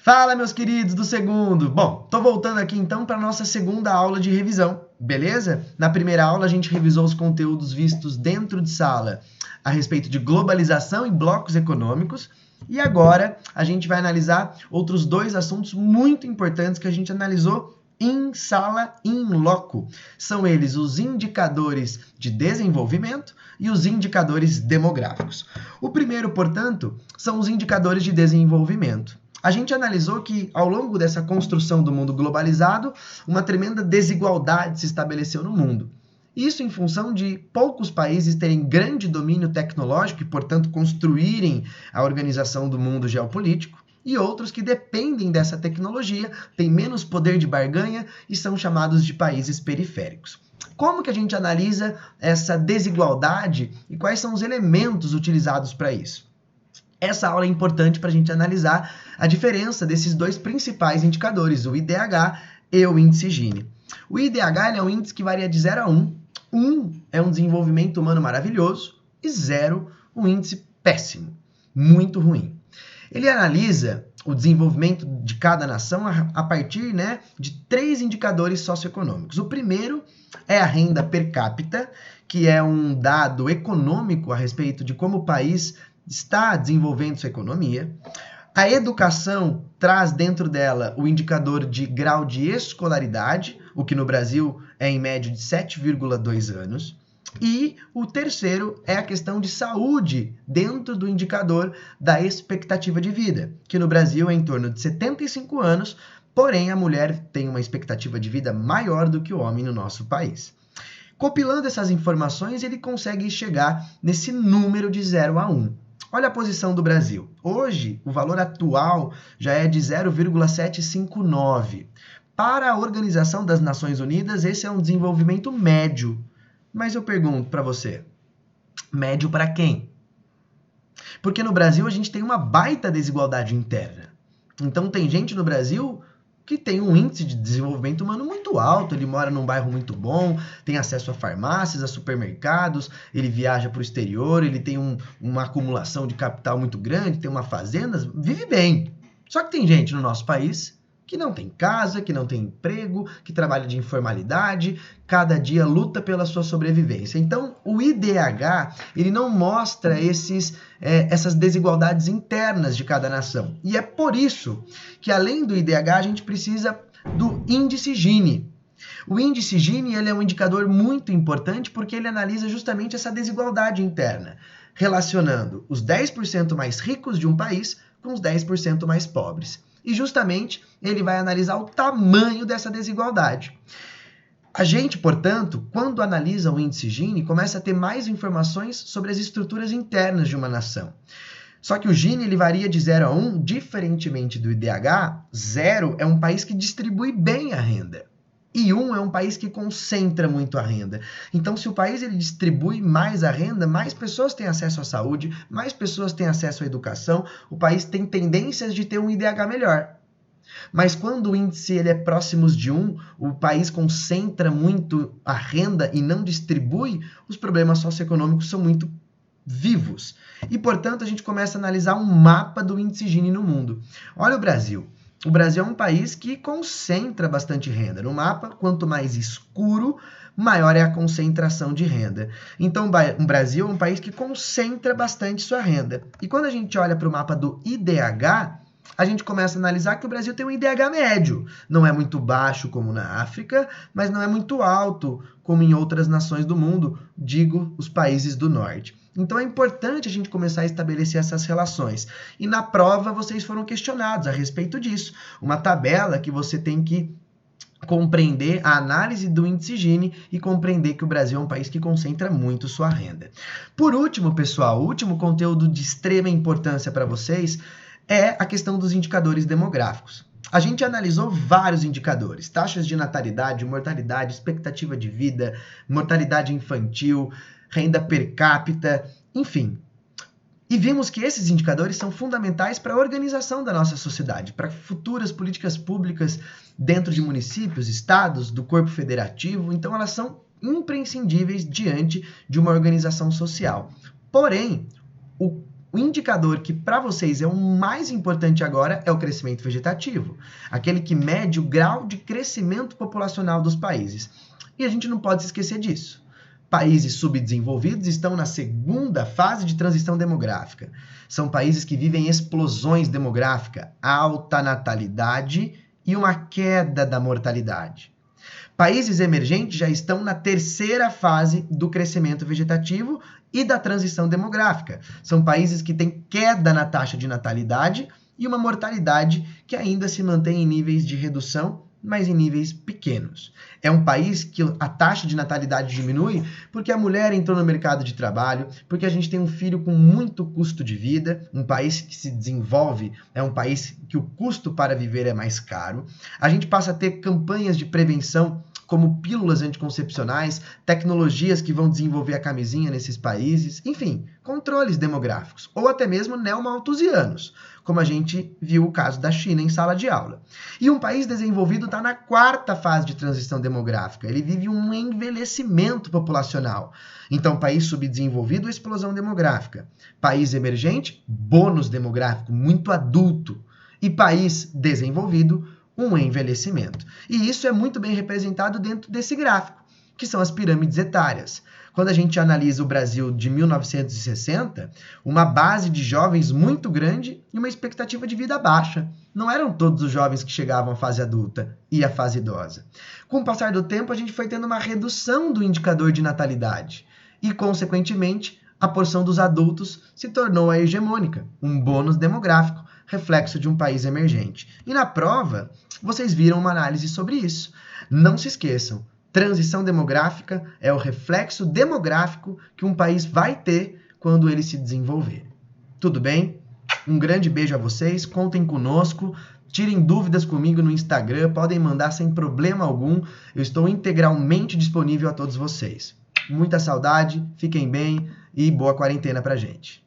Fala, meus queridos do segundo! Bom, tô voltando aqui então para nossa segunda aula de revisão, beleza? Na primeira aula a gente revisou os conteúdos vistos dentro de sala a respeito de globalização e blocos econômicos, e agora a gente vai analisar outros dois assuntos muito importantes que a gente analisou em sala in loco. São eles os indicadores de desenvolvimento e os indicadores demográficos. O primeiro, portanto, são os indicadores de desenvolvimento. A gente analisou que, ao longo dessa construção do mundo globalizado, uma tremenda desigualdade se estabeleceu no mundo. Isso em função de poucos países terem grande domínio tecnológico e, portanto, construírem a organização do mundo geopolítico, e outros que dependem dessa tecnologia, têm menos poder de barganha e são chamados de países periféricos. Como que a gente analisa essa desigualdade e quais são os elementos utilizados para isso? Essa aula é importante para a gente analisar a diferença desses dois principais indicadores, o IDH e o índice Gini. O IDH é um índice que varia de 0 a 1. 1 é um desenvolvimento humano maravilhoso e 0, um índice péssimo, muito ruim. Ele analisa o desenvolvimento de cada nação a partir, de 3 indicadores socioeconômicos. O primeiro é a renda per capita, que é um dado econômico a respeito de como o país está desenvolvendo sua economia. A educação traz dentro dela o indicador de grau de escolaridade, o que no Brasil é em média de 7,2 anos. E o terceiro é a questão de saúde dentro do indicador da expectativa de vida, que no Brasil é em torno de 75 anos, porém a mulher tem uma expectativa de vida maior do que o homem no nosso país. Compilando essas informações, ele consegue chegar nesse número de 0 a 1. Olha a posição do Brasil. Hoje, o valor atual já é de 0,759. Para a Organização das Nações Unidas, esse é um desenvolvimento médio. Mas eu pergunto para você, médio para quem? Porque no Brasil a gente tem uma baita desigualdade interna. Então tem gente no Brasil que tem um índice de desenvolvimento humano muito alto, ele mora num bairro muito bom, tem acesso a farmácias, a supermercados, ele viaja para o exterior, ele tem uma acumulação de capital muito grande, tem uma fazenda, vive bem. Só que tem gente no nosso país que não tem casa, que não tem emprego, que trabalha de informalidade, cada dia luta pela sua sobrevivência. Então, o IDH, ele não mostra essas desigualdades internas de cada nação. E é por isso que, além do IDH, a gente precisa do índice Gini. O índice Gini, ele é um indicador muito importante porque ele analisa justamente essa desigualdade interna, relacionando os 10% mais ricos de um país com os 10% mais pobres. E justamente ele vai analisar o tamanho dessa desigualdade. A gente, portanto, quando analisa o índice Gini, começa a ter mais informações sobre as estruturas internas de uma nação. Só que o Gini ele varia de 0 a 1, diferentemente do IDH, 0 é um país que distribui bem a renda. E 1 é um país que concentra muito a renda. Então, se o país ele distribui mais a renda, mais pessoas têm acesso à saúde, mais pessoas têm acesso à educação, o país tem tendências de ter um IDH melhor. Mas quando o índice ele é próximo de 1, o país concentra muito a renda e não distribui, os problemas socioeconômicos são muito vivos. E, portanto, a gente começa a analisar um mapa do índice Gini no mundo. Olha o Brasil. O Brasil é um país que concentra bastante renda. No mapa, quanto mais escuro, maior é a concentração de renda. Então, o Brasil é um país que concentra bastante sua renda. E quando a gente olha para o mapa do IDH, a gente começa a analisar que o Brasil tem um IDH médio. Não é muito baixo como na África, mas não é muito alto como em outras nações do mundo, digo, os países do norte. Então é importante a gente começar a estabelecer essas relações. E na prova vocês foram questionados a respeito disso. Uma tabela que você tem que compreender a análise do índice Gini e compreender que o Brasil é um país que concentra muito sua renda. Por último, pessoal, o último conteúdo de extrema importância para vocês é a questão dos indicadores demográficos. A gente analisou vários indicadores, taxas de natalidade, mortalidade, expectativa de vida, mortalidade infantil, renda per capita, enfim. E vimos que esses indicadores são fundamentais para a organização da nossa sociedade, para futuras políticas públicas dentro de municípios, estados, do corpo federativo, então elas são imprescindíveis diante de uma organização social. Porém, o O indicador que para vocês é o mais importante agora é o crescimento vegetativo, aquele que mede o grau de crescimento populacional dos países. E a gente não pode se esquecer disso. Países subdesenvolvidos estão na segunda fase de transição demográfica. São países que vivem explosões demográficas, alta natalidade e uma queda da mortalidade. Países emergentes já estão na terceira fase do crescimento vegetativo e da transição demográfica. São países que têm queda na taxa de natalidade e uma mortalidade que ainda se mantém em níveis de redução, mas em níveis pequenos. É um país que a taxa de natalidade diminui porque a mulher entrou no mercado de trabalho, porque a gente tem um filho com muito custo de vida, um país que se desenvolve, é um país que o custo para viver é mais caro. A gente passa a ter campanhas de prevenção como pílulas anticoncepcionais, tecnologias que vão desenvolver a camisinha nesses países, enfim, controles demográficos, ou até mesmo neomalthusianos, como a gente viu o caso da China em sala de aula. E um país desenvolvido está na quarta fase de transição demográfica, ele vive um envelhecimento populacional. Então, país subdesenvolvido, explosão demográfica. País emergente, bônus demográfico, muito adulto. E país desenvolvido, um envelhecimento. E isso é muito bem representado dentro desse gráfico, que são as pirâmides etárias. Quando a gente analisa o Brasil de 1960, uma base de jovens muito grande e uma expectativa de vida baixa. Não eram todos os jovens que chegavam à fase adulta e à fase idosa. Com o passar do tempo, a gente foi tendo uma redução do indicador de natalidade e, consequentemente, a porção dos adultos se tornou a hegemônica, um bônus demográfico, reflexo de um país emergente. E na prova, vocês viram uma análise sobre isso. Não se esqueçam, transição demográfica é o reflexo demográfico que um país vai ter quando ele se desenvolver. Tudo bem? Um grande beijo a vocês, contem conosco, tirem dúvidas comigo no Instagram, podem mandar sem problema algum, eu estou integralmente disponível a todos vocês. Muita saudade, fiquem bem e boa quarentena pra gente.